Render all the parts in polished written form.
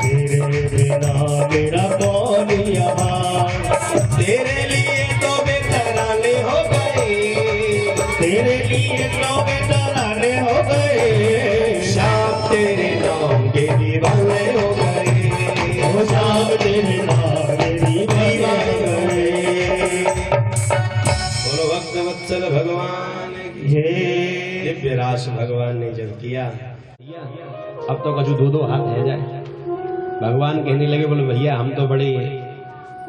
तेरे बिना मेरा कौन यहाँ, तेरे लिए तो बेतराने हो गए, तेरे लिए तो बेतराने हो गए, शाम तेरे नाम के दीवाने हो गए, वो शाम तेरे नाम के दीवाने हो गए। बोलो भक्त वत्सल भगवान की। हे दिव्य रास भगवान ने जब किया, अब तो कछु दो हाथ है जाए। भगवान कहने लगे, बोले भैया हम तो बड़े,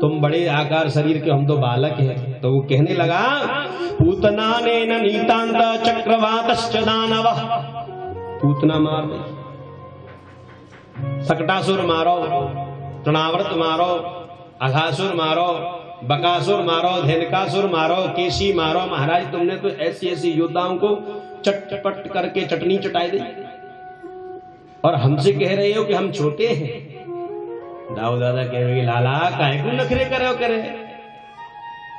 तुम बड़े आकार शरीर के, हम तो बालक हैं। तो वो कहने लगा, पूतना ने न नीतांत चक्रवातश्च दानवः। पूतना मार दे, सकटासुर मारो, तृणावर्त मारो, अघासुर मारो, बकासुर मारो, धेनुकासुर मारो, केसी मारो। महाराज तुमने तो ऐसी ऐसी योद्धाओं को चटपट करके चटनी चटाई दी, और हमसे कह रहे हो कि हम छोटे हैं। दाऊ दादा कह रहे, लाला काहे को नखरे करो करे,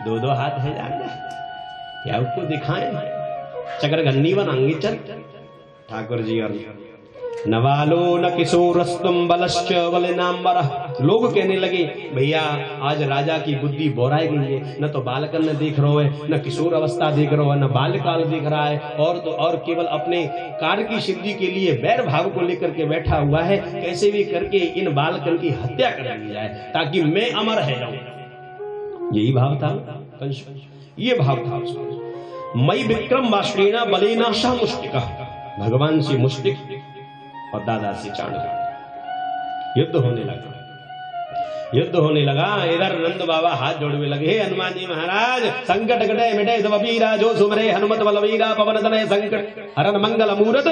दो दो हाथ है जाने, क्या उसको दिखाएं, चक्रगन्नी बनाएंगे। चल ठाकुर जी, और नवालो न किशोरस्तुम बलश्च बलिनांबरः। लोग कहने लगे, भैया आज राजा की बुद्धि बोराई गई है, न तो बालकन ने देख रहा है, न किशोर अवस्था देख रहा है, न बाल्यकाल देख रहा है, और तो और केवल अपने कार्य की सिद्धि के लिए वैर भाव को लेकर के बैठा हुआ है। कैसे भी करके इन बालकन की हत्या कर दी जाए ताकि मैं अमर है जाऊं। यही भाव था कंस, ये भाव था उसका। मई विक्रम वाष्णेना बलेना सा मुष्टिका। भगवान से मुष्टिक और दादा से चाणक्य युद्ध होने लगा, युद्ध होने लगा। इधर नंद बाबा हाथ जोड़ने लगे, हे हनुमान जी महाराज, संकट कटे मिटे सब वीरा, जो सुमरे हनुमत बलवीरा, पवन तनय संकट हरन मंगल मूरत,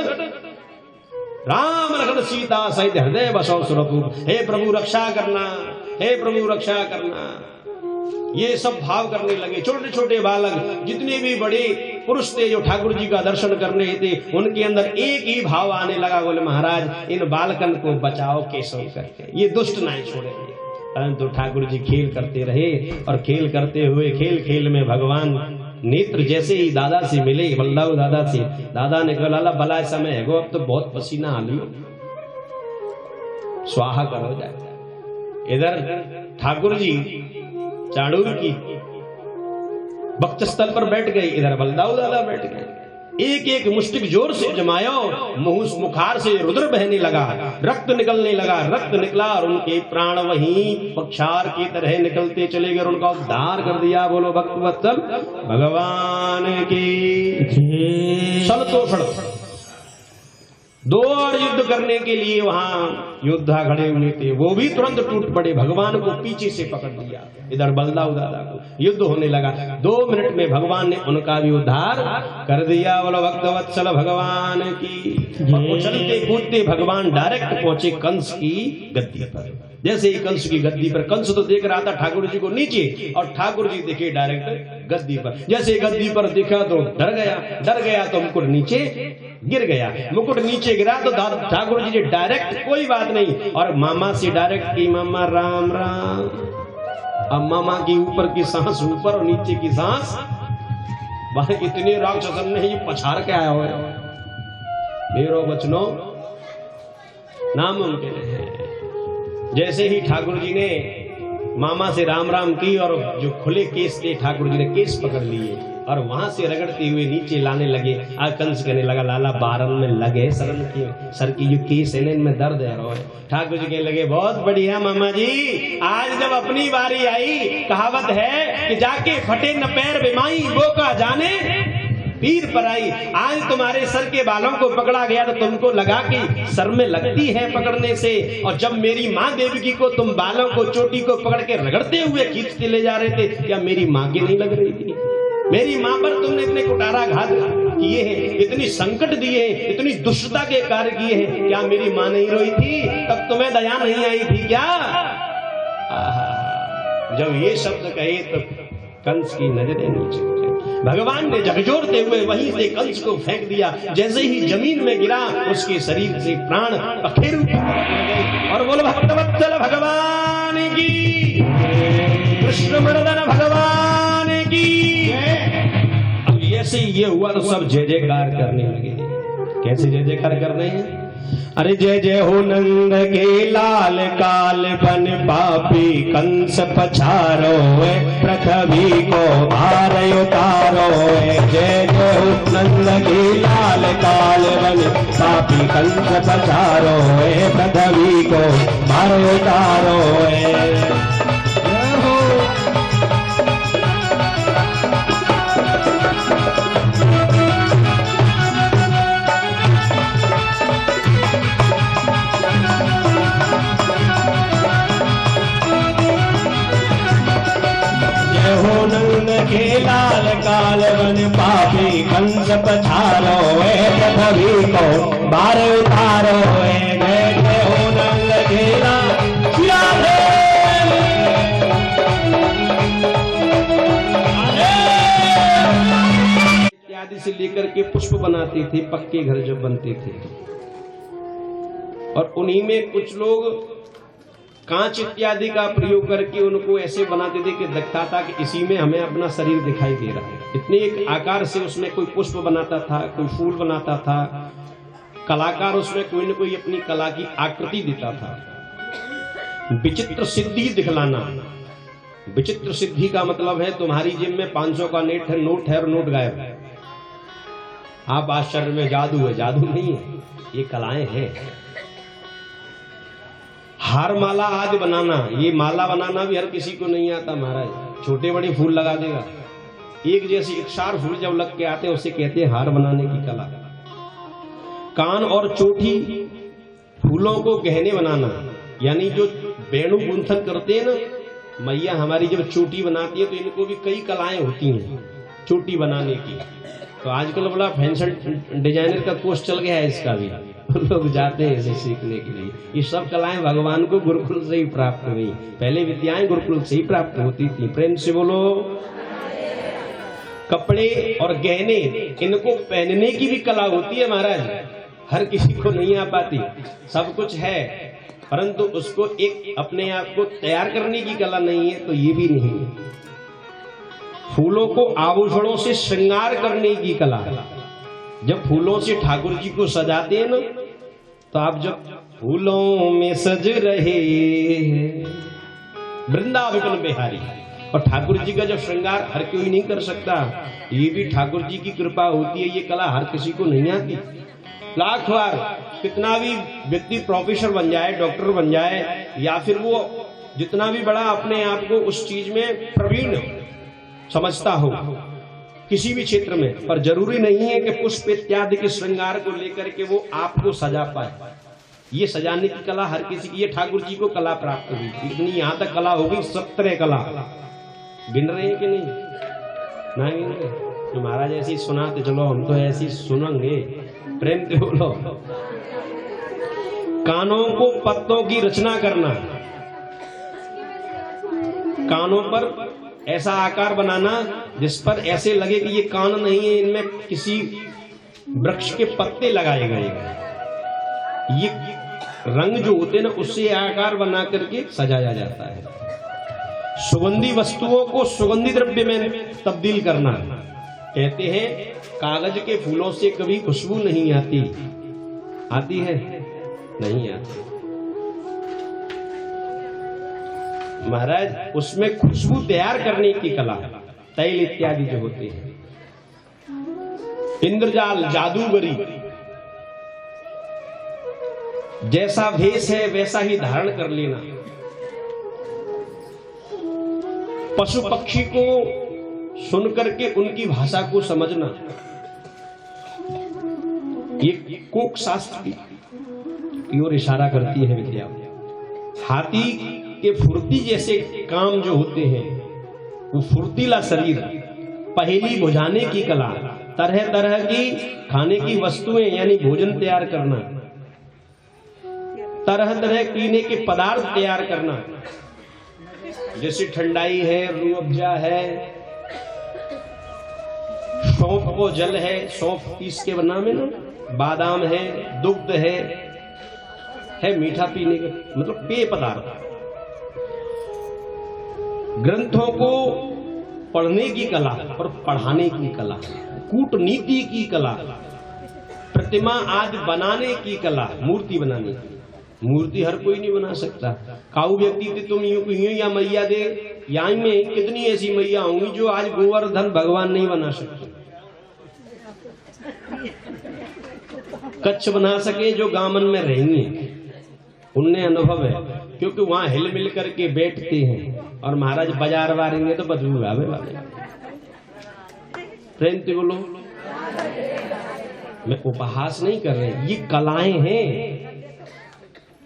राम लखन सीता सहित हृदय बसो सुरपूर। हे प्रभु रक्षा करना, हे प्रभु रक्षा करना। ये सब भाव करने लगे। छोटे छोटे बालक, जितने भी बड़े पुरुष थे जो ठाकुर जी का दर्शन करने थे, उनके अंदर एक ही भाव आने लगा, बोले महाराज इन बालकन को बचाओ केशव करके, ये दुष्ट नहीं छोड़ेंगे। परंतु ठाकुर जी खेल करते रहे, और खेल करते हुए खेल खेल में भगवान नेत्र जैसे ही दादा से मिले, बल्लाऊ दादा से, दादा ने कहा, लाला बला समय है गो, अब तो बहुत पसीना आ लियो, स्वाहा करो जाए। इधर ठाकुर जी चाणूर की भक्त स्थल पर बैठ गए, इधर बलदाऊ दादा बैठ गए। एक एक मुष्टिक जोर से जमायो, मुखार से रुद्र बहने लगा, रक्त निकलने लगा। रक्त निकला और उनके प्राण वहीं पक्षार की तरह निकलते चले गए, उनका उद्धार कर दिया। बोलो भक्त वत्सल भगवान की। सलतोषण दो और युद्ध करने के लिए वहां योद्धा खड़े हुए थे, वो भी तुरंत टूट पड़े, भगवान को पीछे से पकड़ लिया। इधर बलदाऊ दादा को युद्ध होने लगा। 2 मिनट में भगवान ने उनका भी उद्धार कर दिया। बोलो भक्त वत्सल भगवान की। और उछलते कूदते भगवान डायरेक्ट पहुंचे कंस की गद्दी पर। जैसे ही कंस की गद्दी पर, कंस तो देख रहा था ठाकुर जी को नीचे, और ठाकुर जी देखे डायरेक्ट गद्दी पर। जैसे गद्दी पर दिखा तो डर गया तो मुकुट नीचे गिर गया। मुकुट नीचे गिरा तो ठाकुर जी डायरेक्ट, कोई बात नहीं, और मामा से डायरेक्ट की, मामा राम राम। अब मामा की ऊपर की सांस ऊपर और नीचे की सांस बाहर। इतने राक्षसन ने ये पछाड़ के आया हुआ है, मेरो बचनो नामुमकिन है। जैसे ही ठाकुर जी ने मामा से राम राम की, और जो खुले केस थे ठाकुर जी ने केस पकड़ लिए, और वहां से रगड़ते हुए नीचे लाने लगे। कंस कहने लगा, लाला बारन में लगे सर की जो केस है इनमें दर्द है। ठाकुर जी कहने लगे, बहुत बढ़िया मामा जी, आज जब अपनी बारी आई, कहावत है कि जाके फटे न पैर बिमाई, वो का जाने पीर पर आई। आज तुम्हारे सर के बालों को पकड़ा गया तो तुमको लगा कि सर में लगती है पकड़ने से, और जब मेरी माँ देवकी को तुम बालों को, चोटी को पकड़ के रगड़ते हुए खींचते ले जा रहे थे, क्या मेरी माँ की नहीं लग रही थी? मेरी माँ पर तुमने इतने कुटारा घात किए हैं, इतनी संकट दिए हैं, इतनी दुष्टता के कार्य किए हैं, क्या मेरी माँ नहीं रोई थी? तब तुम्हें दया नहीं आई थी क्या? जब ये शब्द कहे तो कंस की नजरें नीचे उठी। भगवान ने झकझोरते हुए वहीं से कंस को फेंक दिया। जैसे ही जमीन में गिरा, उसके शरीर से प्राण पखेरु गए। और बोलो भक्तवत्सल भगवान की, कृष्ण मर्दन भगवान की। अब ये जैसे ये हुआ तो सब जय जयकार करने लगे। कैसे जय जयकार कर रहे हैं? अरे जय जय हो नंद के लाल, काल बन पापी कंस पछारो, पृथ्वी को भार उतारो। जय जय हो नंद के लाल, काल बन पापी कंस पछारो, पृथ्वी को भार उतारो। के लाल काल बन पापी कंस पछारो, पृथ्वी को भार उतारो। जय जय हो नंद के लाल, इत्यादि से लेकर के पुष्प बनाते थे, पक्के घर जब बनते थे। और उन्हीं में कुछ लोग कांच इत्यादि का प्रयोग करके उनको ऐसे बनाते थे कि दिखता था कि इसी में हमें अपना शरीर दिखाई दे रहा है। इतने एक आकार से उसमें कोई पुष्प बनाता था, कोई फूल बनाता था। कलाकार उसमें कोई न कोई अपनी कला की आकृति देता था। विचित्र सिद्धि दिखलाना। विचित्र सिद्धि का मतलब है तुम्हारी जेब में 500 का नोट है और नोट गायब है। आप आश्चर्य में जादू है। जादू नहीं है, ये कलाएं हैं। हार माला आदि बनाना, ये माला बनाना भी हर किसी को नहीं आता महाराज। छोटे बड़े फूल लगा देगा, एक जैसे इकसार फूल जब लग के आते हैं उसे कहते हैं हार बनाने की कला। कान और चोटी, फूलों को गहने बनाना, यानी जो वेणु गुंथन करते हैं ना, मैया हमारी जब चोटी बनाती है तो इनको भी कई कलाएं होती हैं चोटी बनाने की। तो आजकल बड़ा फैशन डिजाइनर का कोर्स चल गया है, इसका भी लोग जाते हैं इसे सीखने के लिए। ये सब कलाएं भगवान को गुरुकुल से ही प्राप्त हुई। पहले विद्याएं गुरुकुल से ही प्राप्त होती थी। प्रेम से बोलो। कपड़े और गहने, इनको पहनने की भी कला होती है महाराज। हर किसी को नहीं आ पाती। सब कुछ है परंतु उसको एक अपने आप को तैयार करने की कला नहीं है, तो ये भी नहीं है। फूलों को आभूषणों से श्रृंगार करने की कला। जब फूलों से ठाकुर जी को सजाते हैं ना, तो आप जब फूलों में सज रहे वृंदावन बिहारी, और ठाकुर जी का जब श्रृंगार हर कोई नहीं कर सकता, ये भी ठाकुर जी की कृपा होती है। ये कला हर किसी को नहीं आती। लाख बार कितना भी व्यक्ति प्रोफेसर बन जाए, डॉक्टर बन जाए, या फिर वो जितना भी बड़ा अपने आप को उस चीज में प्रवीण समझता हो किसी भी क्षेत्र में, पर जरूरी नहीं है कि पुष्प इत्यादि के श्रृंगार को लेकर के वो आपको सजा पाए। ये सजाने की कला हर किसी की, ये ठाकुर जी को कला प्राप्त हुई। इतनी यहाँ तक कला होगी, 17 कला। गिन रहे हैं कि नहीं? ना गिन रहे तो महाराज ऐसी सुनाते चलो, हम तो ऐसी सुनेंगे। प्रेम से बोलो। कानों को पत्तों की रचना करना, कानों पर ऐसा आकार बनाना जिस पर ऐसे लगे कि ये कान नहीं है, इनमें किसी वृक्ष के पत्ते लगाए गए। ये रंग जो होते हैं ना, उससे आकार बना करके सजाया जाता है। सुगंधी वस्तुओं को सुगंधी द्रव्य में तब्दील करना। कहते हैं कागज के फूलों से कभी खुशबू नहीं आती। आती है? नहीं आती। महाराज उसमें खुशबू तैयार करने की कला, तैल इत्यादि जो होते हैं। इंद्रजाल, जादूगरी, जैसा भेष है वैसा ही धारण कर लेना। पशु पक्षी को सुन करके उनकी भाषा को समझना। ये कोक शास्त्र की ओर इशारा करती है विद्या। हाथी के फुर्ती जैसे काम जो होते हैं, वो फुर्तीला शरीर, पहेली बुझाने की कला, तरह तरह की खाने की वस्तुएं यानी भोजन तैयार करना, तरह तरह पीने के पदार्थ तैयार करना, जैसे ठंडाई है, रूह अफ़ज़ा है, सौंफ को जल है, सौंफ पीस के बना में ना, बादाम है, दुग्ध है मीठा पीने का मतलब पेय पदार्थ। ग्रंथों को पढ़ने की कला और पढ़ाने की कला, कूटनीति की कला, प्रतिमा आदि बनाने की कला, मूर्ति बनाने की। मूर्ति हर कोई नहीं बना सकता। काऊ व्यक्ति थे तुम यूं या मैया दे, यहाँ में कितनी ऐसी मैया होंगी जो आज गोवर्धन भगवान नहीं बना सकते, कच्छ बना सके जो गामन में रहेंगे, उनने अनुभव है, क्योंकि वहां हिल मिल करके बैठते हैं। और महाराज बाजार मारेंगे तो बदबू आवे वाले। प्रेम से बोलो, मैं उपहास नहीं कर रहे, ये कलाएं हैं।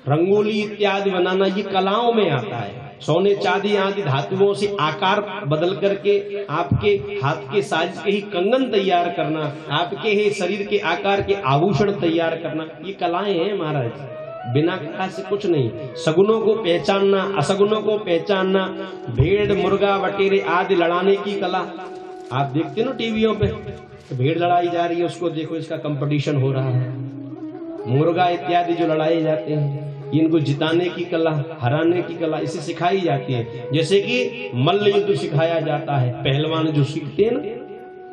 रंगोली इत्यादि बनाना ये कलाओं में आता है। सोने चांदी आदि धातुओं से आकार बदल करके आपके हाथ के साइज के ही कंगन तैयार करना, आपके ही शरीर के आकार के आभूषण तैयार करना, ये कलाएं हैं महाराज। बिना कला से कुछ नहीं। सगुनों को पहचानना, असगुनों को पहचानना, भेड़ मुर्गा बटेरे आदि लड़ाने की कला। आप देखते हो ना टीवियों पे, भेड़ लड़ाई जा रही है, उसको देखो, इसका कंपटीशन हो रहा है। मुर्गा इत्यादि जो लड़ाए जाते हैं, इनको जिताने की कला, हराने की कला इसे सिखाई जाती है। जैसे कि मल्ल युद्ध सिखाया जाता है, पहलवान जो सीखते हैं ना,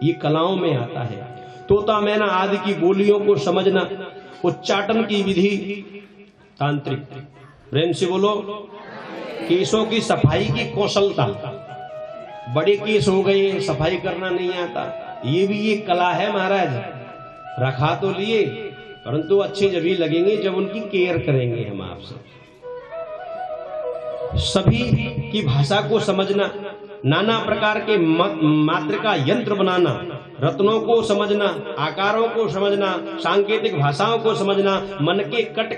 ये कलाओं में आता है। तोता मैना आदि की बोलियों को समझना, उच्चाटन की विधि, तांत्रिक। प्रेम से बोलो, केसों की सफाई की कौशलता, बड़े केस हो गए, सफाई करना नहीं आता, ये भी एक कला है महाराज। रखा तो लिए, परंतु अच्छे जब ही लगेंगे जब उनकी केयर करेंगे हम आपसे। सभी की भाषा को समझना, नाना प्रकार के मात्रिका यंत्र बनाना, रत्नों को समझना, आकारों को समझना, सांकेतिक भाषाओं को समझना, मन के कट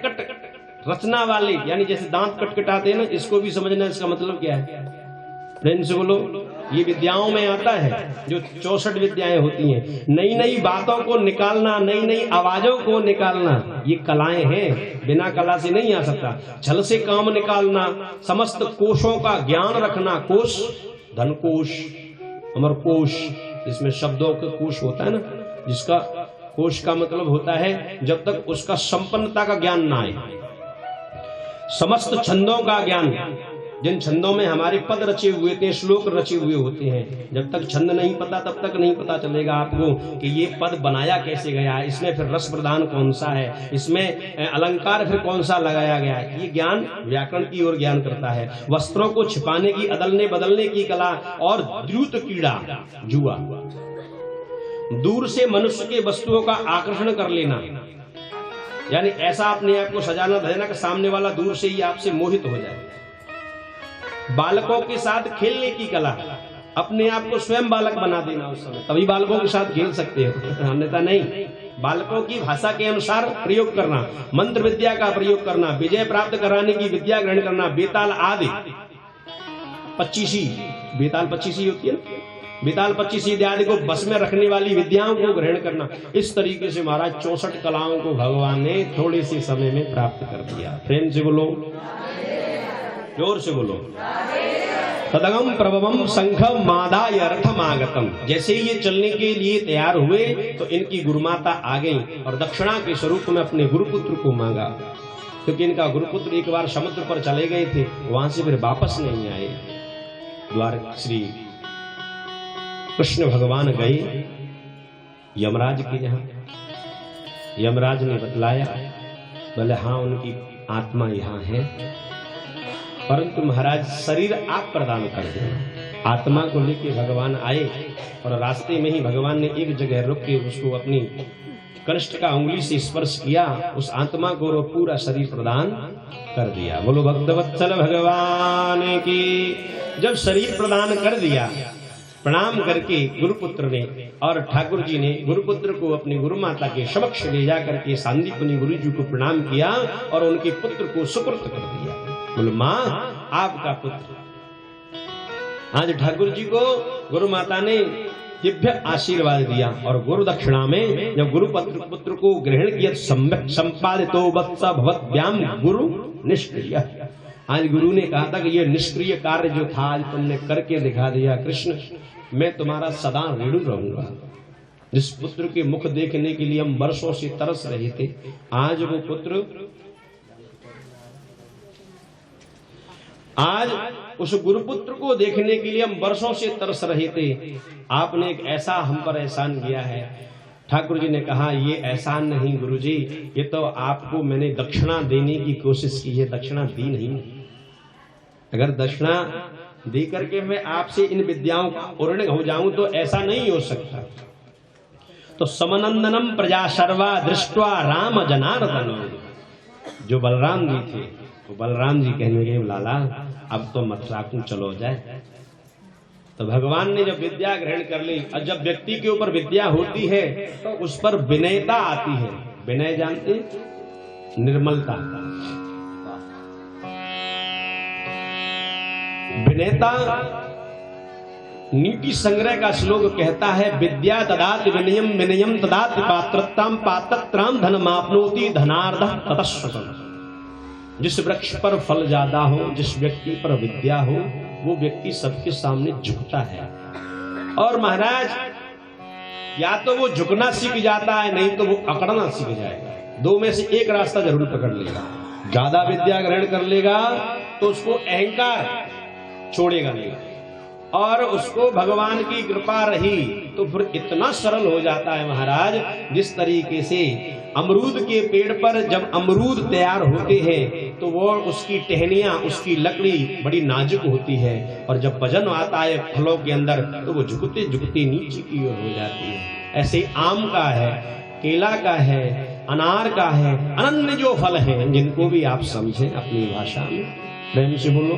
रचना वाले, यानी जैसे दांत कटकटाते हैं ना, इसको भी समझना, इसका मतलब क्या है। प्रेम से बोलो, ये विद्याओं में आता है, जो 64 विद्याएं होती हैं। नई नई बातों को निकालना, नई नई आवाजों को निकालना, ये कलाएं हैं। बिना कला से नहीं आ सकता। छल से काम निकालना, समस्त कोशों का ज्ञान रखना, कोश, धन कोश, अमर कोश, इसमें शब्दों का कोश होता है ना, जिसका कोश का मतलब होता है जब तक उसका संपन्नता का ज्ञान ना आए। समस्त छंदों का ज्ञान, जिन छंदों में हमारे पद रचे हुए थे, श्लोक रचे हुए होते हैं, जब तक छंद नहीं पता तब तक नहीं पता चलेगा आपको कि ये पद बनाया कैसे गया है, इसमें फिर रस प्रदान कौन सा है, इसमें अलंकार फिर कौन सा लगाया गया है। ये ज्ञान व्याकरण की ओर ज्ञान करता है। वस्त्रों को छिपाने की, अदलने बदलने की कला, और द्रुत कीड़ा, जुआ, दूर से मनुष्य के वस्तुओं का आकर्षण कर लेना, यानी ऐसा अपने आप को सजाना धजना कि सामने वाला दूर से ही आपसे मोहित हो जाए। बालकों के साथ खेलने की कला, अपने आप को स्वयं बालक बना देना उस समय, तभी बालकों के साथ खेल सकते हो, अन्यथा नहीं। बालकों की भाषा के अनुसार प्रयोग करना, मंत्र विद्या का प्रयोग करना, विजय प्राप्त कराने की विद्या ग्रहण करना, बेताल आदि 25 बेताल 25 होती है ना, बेताल 25 इत्यादि को बस में रखने वाली विद्याओं को ग्रहण करना। इस तरीके से महाराज 64 कलाओं को भगवान ने थोड़े से समय में प्राप्त कर दिया। प्रेम से बोलो, जोर से बोलो। तदगम प्रभवम संघम मादाय अर्थमागतम। जैसे ये चलने के लिए तैयार हुए तो इनकी गुरुमाता आ गई और दक्षिणा के स्वरूप में अपने गुरुपुत्र को मांगा, क्योंकि इनका गुरुपुत्र एक बार समुद्र पर चले गए थे, वहां से फिर वापस नहीं आए। द्वार श्री कृष्ण भगवान गए यमराज के यहाँ। यमराज ने बतलाया, बोले हाँ उनकी आत्मा यहाँ है, परंतु महाराज शरीर आप प्रदान कर देना। आत्मा को लेके भगवान आए और रास्ते में ही भगवान ने एक जगह रुक के उसको अपनी कनिष्ठ का उंगली से स्पर्श किया, उस आत्मा को पूरा शरीर प्रदान कर दिया। बोलो भक्तवत्सल भगवान की। जब शरीर प्रदान कर दिया, प्रणाम करके गुरुपुत्र ने और ठाकुर जी ने गुरुपुत्र को अपनी गुरु माता के समक्ष ले जा करके सांदीपनी गुरु जी को प्रणाम किया और उनके पुत्र को सुपुर्द कर दिया। बोलो माँ आपका पुत्र। आज ठाकुर जी को गुरु माता ने दिव्य आशीर्वाद दिया और गुरु दक्षिणा में जब गुरु पुत्र को ग्रहण किया, संपादितो वत्स भवद्भ्याम गुरु निष्क्रिय। आज गुरु ने कहा था कि ये निष्क्रिय कार्य जो था आज तुमने करके दिखा दिया कृष्ण, मैं तुम्हारा सदा ऋणी रहूंगा। जिस पुत्र के मुख देखने के लिए हम वर्षों से तरस रहे थे, आज वो पुत्र आज उस गुरुपुत्र को देखने के लिए हम वर्षों से तरस रहे थे। आपने एक ऐसा हम पर एहसान किया है। ठाकुर जी ने कहा, ये एहसान नहीं गुरुजी, ये तो आपको मैंने दक्षिणा देने की कोशिश की है, दक्षिणा दी नहीं। अगर दक्षिणा दे करके मैं आपसे इन विद्याओं का ऋणी हो जाऊं तो ऐसा नहीं हो सकता। तो समनंदनम प्रजा सर्वा दृष्टवा राम जनार्दन, जो बलराम जी थे तो बलराम जी कहने लगे, लाला अब तो मथुरा को चलो जाए। तो भगवान ने जब विद्या ग्रहण कर ली, और जब व्यक्ति के ऊपर विद्या होती है तो उस पर विनयता आती है। विनय जानते, निर्मलता। विनयता नीति संग्रह का श्लोक कहता है, विद्या ददाति विनयम विनयम ददाति पात्रत्ताम पात्रत्राम धनमाप्नोति धनार्धः ततस्वतम्। जिस वृक्ष पर फल ज्यादा हो, जिस व्यक्ति पर विद्या हो, वो व्यक्ति सबके सामने झुकता है। और महाराज या तो वो झुकना सीख जाता है, नहीं तो वो अकड़ना सीख जाएगा। दो में से एक रास्ता जरूर पकड़ लेगा। ज्यादा विद्या ग्रहण कर लेगा तो उसको अहंकार छोड़ेगा नहीं, और उसको भगवान की कृपा रही तो फिर इतना सरल हो जाता है महाराज। जिस तरीके से अमरूद के पेड़ पर जब अमरूद तैयार होते हैं तो वो उसकी टहनियां, उसकी लकड़ी बड़ी नाजुक होती है, और जब वजन आता है फलों के अंदर तो वो झुकते झुकते नीचे की ओर हो जाती है। ऐसे आम का है, केला का है, अनार का है, अनन्य जो फल हैं जिनको भी आप समझें अपनी भाषा में, प्रेम से बोलो,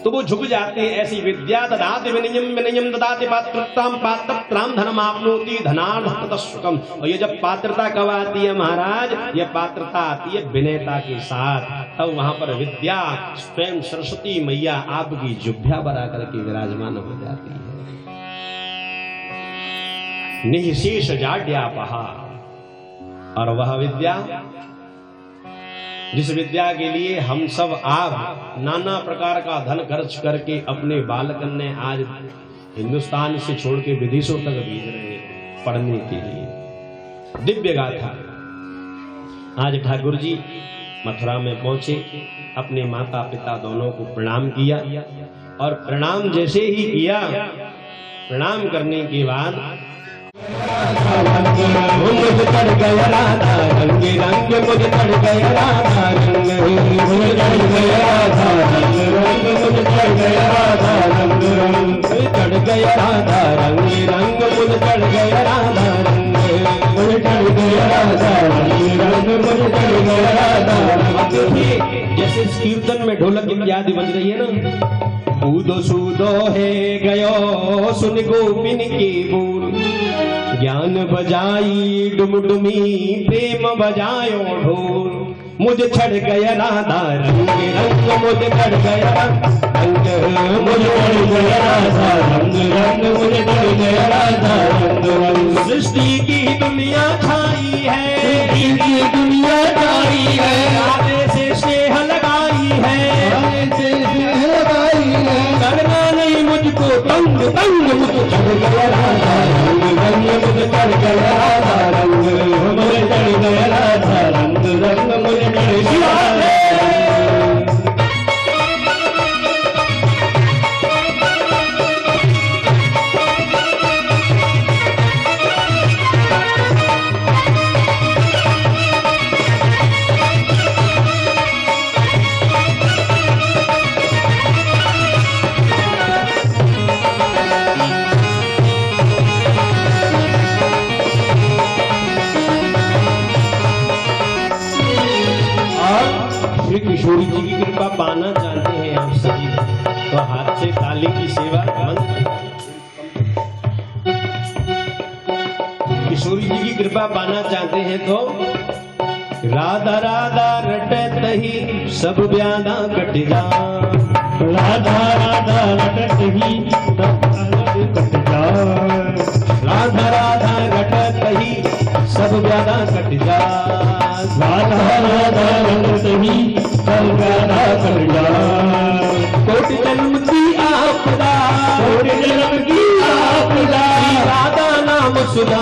तो वो झुक जाते हैं। ऐसी विद्या ददाति विनयम विनयम ददाति पात्रत्ताम पात्रत्राम धनमाप्नोति धनार्धः ततस्वतम्। और ये जब पात्रता कब आती है महाराज, ये पात्रता आती है विनयता के साथ। तब वहां पर विद्या स्वयं सरस्वती मैया आपकी जुभ्या बना करके विराजमान हो जाती है। निःशेष जाड्यापहा, और वह विद्या जिस विद्या के लिए हम सब आप नाना प्रकार का धन खर्च करके अपने बालकन ने आज हिंदुस्तान से छोड़ के विदेशों तक भेज रहे हैं पढ़ने के लिए। दिव्य गाथा। आज ठाकुर जी मथुरा में पहुंचे, अपने माता पिता दोनों को प्रणाम किया, और प्रणाम जैसे ही किया, प्रणाम करने के बाद मुझे चढ़ गया राधा रंग रंग, मुझे चढ़ गया राधा रंग, मुझे चढ़ गया राधा रंग रंग, मुझे चढ़ गया राधा रंग रंग, मुझे चढ़ गया राधा रंग रंग, मुझे चढ़ गया राधा रंग, मुझे चढ़ गया राधा रंग रंग, मुझे चढ़ गया राधा रंग। देखिए जैसे इस कीर्तन में ढोलक इत्यादि बज रही है ना, कूदो सूदो है गयो सुन गोपिन की बोल, ज्ञान बजाई डुमडुमी प्रेम बजायो ढोल, मुझे चढ़ गया राधा रंग रंग, मुझे चढ़ गया रंग, मुझे चढ़ गया राधा रंग रंग, मुझे चढ़ गया राधा रंग रंग। सृष्टि की दुनिया छाई है, सृष्टि की दुनिया छाई है, राधे से स्नेह लगाई है, राधे से स्नेह लगाई है, करना नहीं मुझको तंग तंग, मुझे चढ़ गया राधा रंग रंग, मुझे चढ़ गया राधा रंग, मुझे चढ़ गया राधा रंग रंग, मुझे चढ़ गया राधा किशोरी जी की कृपा पाना चाहते हैं आप सभी, तो हाथ से ताली की सेवा किशोरी जी की कृपा पाना चाहते हैं तो राधा राधा रटत ही सब व्याधा कट जा, राधा राधा रटत ही सब कट जा, राधा राधा रटत ही सब व्याधा कट जा, राधा राधा रटत ही सब व्याधा कट जा। कोटि जन्म की आपदा, कोटि जन्म की आपदा, राधा नाम सुना,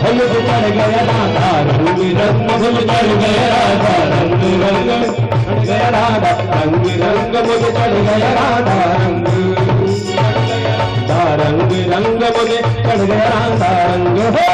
हम चढ़ गया राधा रंग रंग, हम चढ़ गया राधा रंग रंग, चढ़ गया राधा रंग गया राधा रंग, रंग रंग मुझे चढ़ गया राधा रंग हो।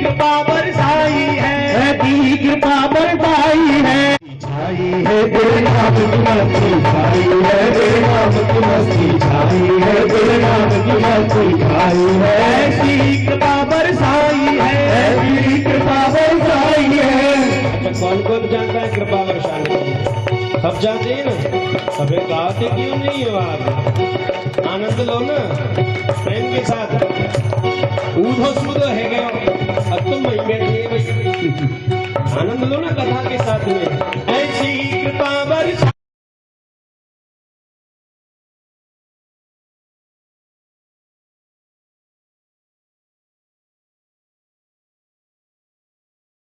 कृपा बरसाई है, ऐसी कृपा बरसाई है, छाई है तेरे नाम की मस्ती छाई है, तेरे नाम की मस्ती छाई है, तेरे नाम की मस्ती छाई है, ऐसी कृपा बरसाई है, ऐसी कृपा बरसाई है। कौन कौन जानता है कृपा बरसाने की? सब जानते हैं ना? सबे गाते क्यों नहीं हो आप? आनंद लो ना प्रेम के साथ। ऊधो